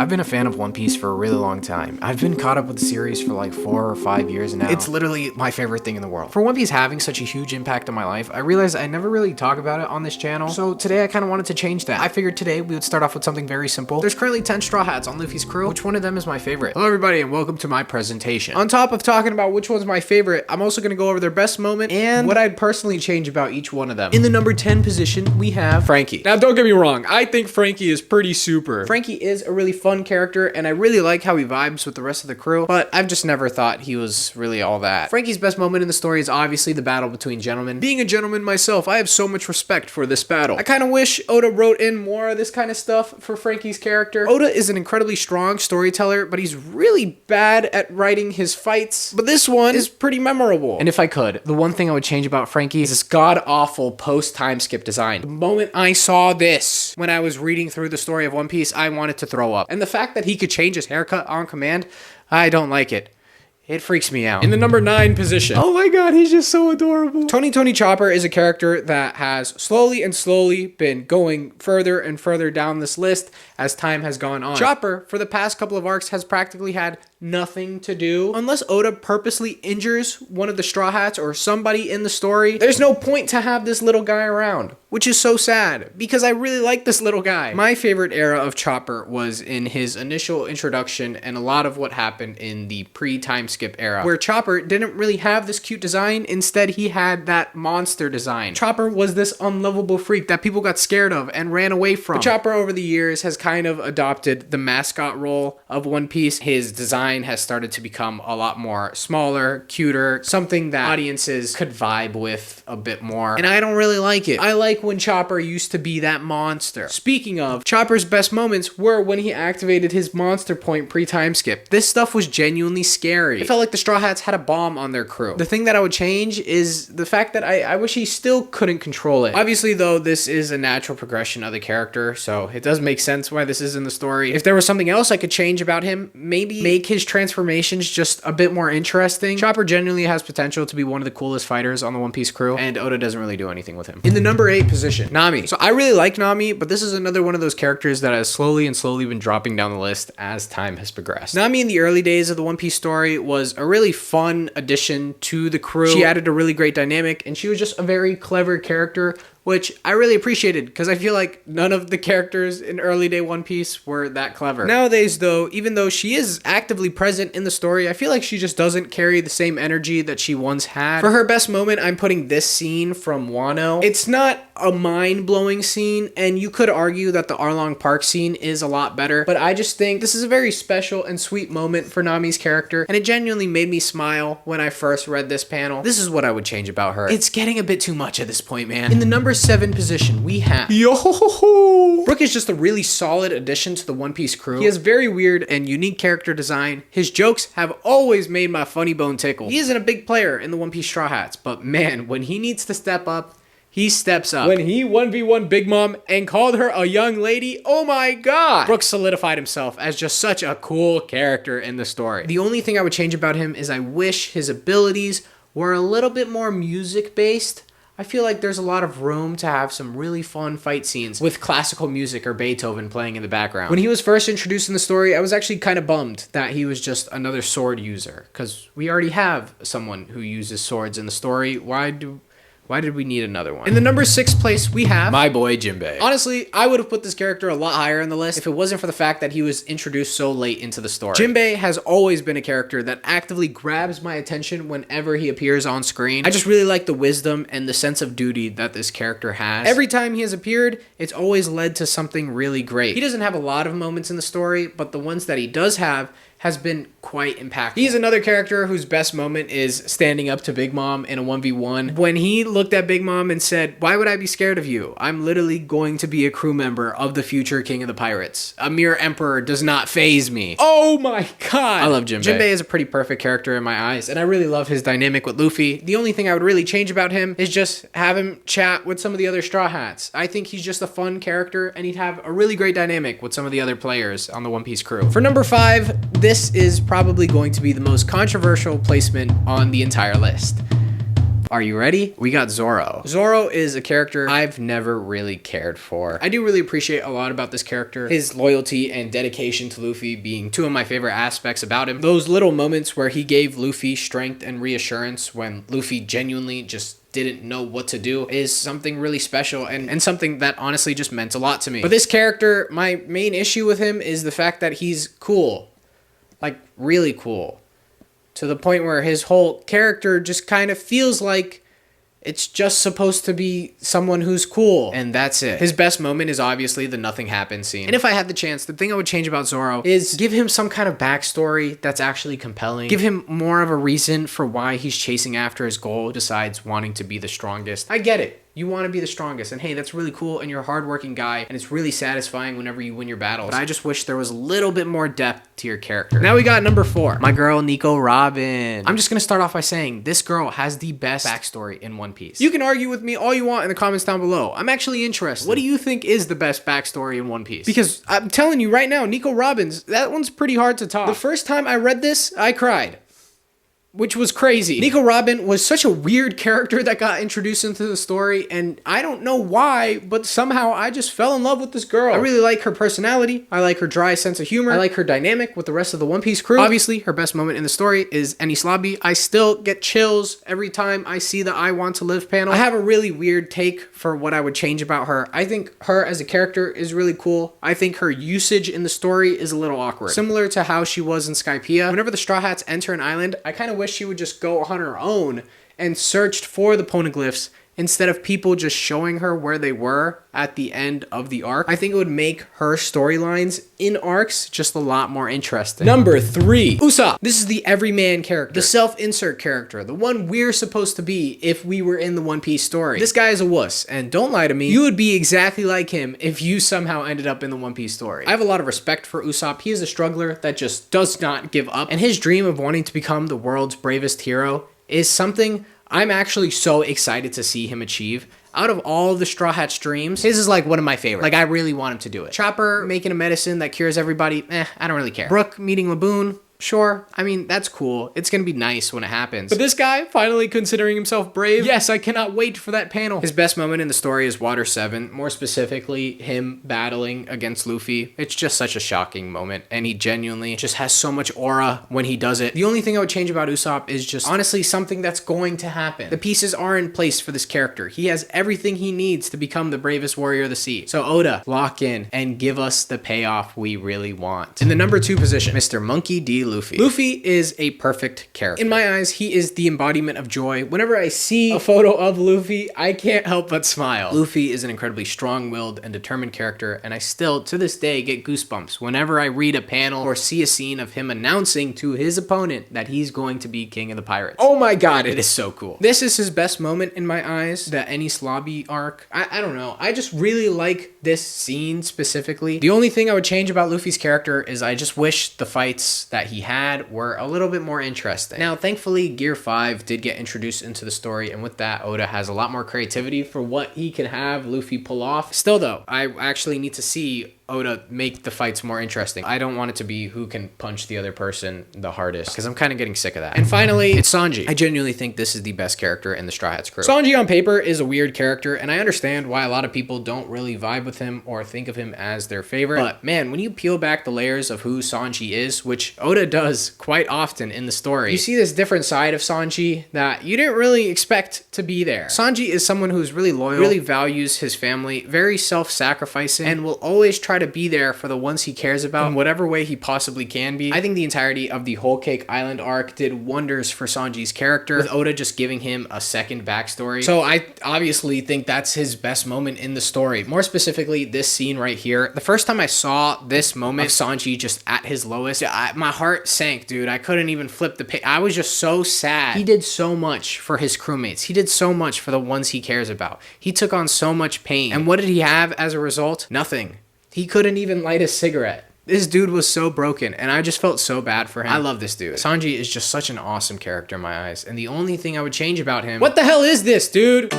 I've been a fan of One Piece for a really long time. I've been caught up with the series for like 4 or 5 years now. It's literally my favorite thing in the world. For One Piece having such a huge impact on my life, I realized I never really talk about it on this channel. So today I kind of wanted to change that. I figured today we would start off with something very simple. There's currently 10 Straw Hats on Luffy's crew. Which one of them is my favorite? Hello everybody and welcome to my presentation. On top of talking about which one's my favorite, I'm also going to go over their best moment and what I'd personally change about each one of them. In the number 10 position, we have Frankie. Now don't get me wrong, I think Frankie is pretty super. Frankie is a really fun character and I really like how he vibes with the rest of the crew, but I've just never thought he was really all that. Frankie's best moment in the story is obviously the battle between gentlemen. Being a gentleman myself, I have so much respect for this battle. I kind of wish Oda wrote in more of this kind of stuff for Frankie's character. Oda is an incredibly strong storyteller, but he's really bad at writing his fights. But this one is pretty memorable. And if I could, the one thing I would change about Frankie is this god-awful post-time skip design. The moment I saw this, when I was reading through the story of One Piece, I wanted to throw up. And the fact that he could change his haircut on command, I don't like it. It freaks me out. In the number 9 position. Oh my god, he's just so adorable. Tony Chopper is a character that has slowly been going further and further down this list as time has gone on. Chopper, for the past couple of arcs, has practically had nothing to do. Unless Oda purposely injures one of the Straw Hats or somebody in the story, there's no point to have this little guy around, which is so sad because I really like this little guy. My favorite era of Chopper was in his initial introduction and a lot of what happened in the pre-time skip era, where Chopper didn't really have this cute design. Instead, he had that monster design. Chopper was this unlovable freak that people got scared of and ran away from. But Chopper over the years has kind of adopted the mascot role of One Piece. His design has started to become a lot more smaller, cuter, something that audiences could vibe with a bit more. And I don't really like it. I like when Chopper used to be that monster. Speaking of, Chopper's best moments were when he activated his monster point pre-time skip. This stuff was genuinely scary. It felt like the Straw Hats had a bomb on their crew. The thing that I would change is the fact that I wish he still couldn't control it. Obviously though, this is a natural progression of the character, so it does make sense why this is in the story. If there was something else I could change about him, maybe make his transformations just a bit more interesting. Chopper genuinely has potential to be one of the coolest fighters on the One Piece crew, and Oda doesn't really do anything with him. In the number 8 position, Nami. So I really like Nami, but this is another one of those characters that has slowly been dropping down the list as time has progressed. Nami in the early days of the One Piece story was a really fun addition to the crew. She added a really great dynamic, and she was just a very clever character, which I really appreciated because I feel like none of the characters in early day One Piece were that clever. Nowadays though, even though she is actively present in the story, I feel like she just doesn't carry the same energy that she once had. For her best moment, I'm putting this scene from Wano. It's not a mind-blowing scene, and you could argue that the Arlong Park scene is a lot better, but I just think this is a very special and sweet moment for Nami's character, and it genuinely made me smile when I first read this panel. This is what I would change about her. It's getting a bit too much at this point, man. In the number 7 position, we have Brooke is just a really solid addition to the One Piece crew. He has very weird and unique character design. His jokes have always made my funny bone tickle. He isn't a big player in the One Piece Straw Hats, but man, when he needs to step up, he steps up. When he 1v1 Big Mom and called her a young lady, oh my god! Brooke solidified himself as just such a cool character in the story. The only thing I would change about him is I wish his abilities were a little bit more music-based. I feel like there's a lot of room to have some really fun fight scenes with classical music or Beethoven playing in the background. When he was first introduced in the story, I was actually kind of bummed that he was just another sword user, because we already have someone who uses swords in the story. Why did we need another one? In the number 6 place, we have my boy Jimbe. Honestly, I would have put this character a lot higher on the list if it wasn't for the fact that he was introduced so late into the story. Jimbe has always been a character that actively grabs my attention whenever he appears on screen. I just really like the wisdom and the sense of duty that this character has. Every time he has appeared, it's always led to something really great. He doesn't have a lot of moments in the story, but the ones that he does have has been quite impactful. He's another character whose best moment is standing up to Big Mom in a 1v1. When he looked at Big Mom and said, "Why would I be scared of you? I'm literally going to be a crew member of the future King of the Pirates. A mere emperor does not faze me." Oh my god! I love Jimbe. Jimbe is a pretty perfect character in my eyes, and I really love his dynamic with Luffy. The only thing I would really change about him is just have him chat with some of the other Straw Hats. I think he's just a fun character, and he'd have a really great dynamic with some of the other players on the One Piece crew. For number 5, this is probably going to be the most controversial placement on the entire list. Are you ready? We got Zoro. Zoro is a character I've never really cared for. I do really appreciate a lot about this character. His loyalty and dedication to Luffy being two of my favorite aspects about him. Those little moments where he gave Luffy strength and reassurance when Luffy genuinely just didn't know what to do is something really special and something that honestly just meant a lot to me. But this character, my main issue with him is the fact that he's cool. Like, really cool. To the point where his whole character just kind of feels like it's just supposed to be someone who's cool. And that's it. His best moment is obviously the nothing happens scene. And if I had the chance, the thing I would change about Zoro is give him some kind of backstory that's actually compelling. Give him more of a reason for why he's chasing after his goal besides wanting to be the strongest. I get it. You want to be the strongest, and hey, that's really cool, and you're a hardworking guy, and it's really satisfying whenever you win your battles. But I just wish there was a little bit more depth to your character. Now we got number 4, my girl Nico Robin. I'm just gonna start off by saying this girl has the best backstory in One Piece. You can argue with me all you want in the comments down below. I'm actually interested. What do you think is the best backstory in One Piece? Because I'm telling you right now, Nico Robin's, that one's pretty hard to top. The first time I read this, I cried. Which was crazy. Nico Robin was such a weird character that got introduced into the story, and I don't know why, but somehow I just fell in love with this girl. I really like her personality. I like her dry sense of humor. I like her dynamic with the rest of the One Piece crew. Obviously, her best moment in the story is Enies Lobby. I still get chills every time I see the I Want to Live panel. I have a really weird take for what I would change about her. I think her as a character is really cool. I think her usage in the story is a little awkward. Similar to how she was in Skypiea. Whenever the Straw Hats enter an island, I kind of wish she would just go on her own and searched for the poneglyphs instead of people just showing her where they were at the end of the arc. I think it would make her storylines in arcs just a lot more interesting. Number 3, Usopp. This is the everyman character, the self-insert character, the one we're supposed to be if we were in the One Piece story. This guy is a wuss, and don't lie to me, you would be exactly like him if you somehow ended up in the One Piece story. I have a lot of respect for Usopp. He is a struggler that just does not give up, and his dream of wanting to become the world's bravest hero is something I'm actually so excited to see him achieve. Out of all of the Straw Hats dreams, his is like one of my favorites. Like, I really want him to do it. Chopper making a medicine that cures everybody, I don't really care. Brooke meeting Laboon, sure. I mean, that's cool. It's gonna be nice when it happens. But this guy finally considering himself brave. Yes, I cannot wait for that panel. His best moment in the story is Water 7. More specifically, him battling against Luffy. It's just such a shocking moment. And he genuinely just has so much aura when he does it. The only thing I would change about Usopp is just honestly something that's going to happen. The pieces are in place for this character. He has everything he needs to become the bravest warrior of the sea. So Oda, lock in and give us the payoff we really want. In the number 2 position, Mr. Monkey D. Luffy. Luffy is a perfect character. In my eyes, he is the embodiment of joy. Whenever I see a photo of Luffy, I can't help but smile. Luffy is an incredibly strong-willed and determined character, and I still, to this day, get goosebumps whenever I read a panel or see a scene of him announcing to his opponent that he's going to be king of the pirates. Oh my god, it is so cool. This is his best moment in my eyes, the Enies Lobby arc. I don't know. I just really like this scene specifically. The only thing I would change about Luffy's character is I just wish the fights that he had were a little bit more interesting. Now, thankfully, Gear 5 did get introduced into the story, and with that, Oda has a lot more creativity for what he can have Luffy pull off. Still though, I actually need to see Oda make the fights more interesting. I don't want it to be who can punch the other person the hardest, because I'm kind of getting sick of that. And finally, it's Sanji. I genuinely think this is the best character in the Straw Hats crew. Sanji on paper is a weird character, and I understand why a lot of people don't really vibe with him or think of him as their favorite. But man, when you peel back the layers of who Sanji is, which Oda does quite often in the story, you see this different side of Sanji that you didn't really expect to be there. Sanji is someone who's really loyal, really values his family, very self-sacrificing, and will always try to be there for the ones he cares about in whatever way he possibly can be. I think the entirety of the Whole Cake Island arc did wonders for Sanji's character, with Oda just giving him a second backstory. So I obviously think that's his best moment in the story. More specifically, this scene right here. The first time I saw this moment of Sanji just at his lowest, my heart sank, dude. I couldn't even flip the page. I was just so sad. He did so much for his crewmates. He did so much for the ones he cares about. He took on so much pain. And what did he have as a result? Nothing. He couldn't even light a cigarette. This dude was so broken, and I just felt so bad for him. I love this dude. Sanji is just such an awesome character in my eyes, and the only thing I would change about him... What the hell is this, dude?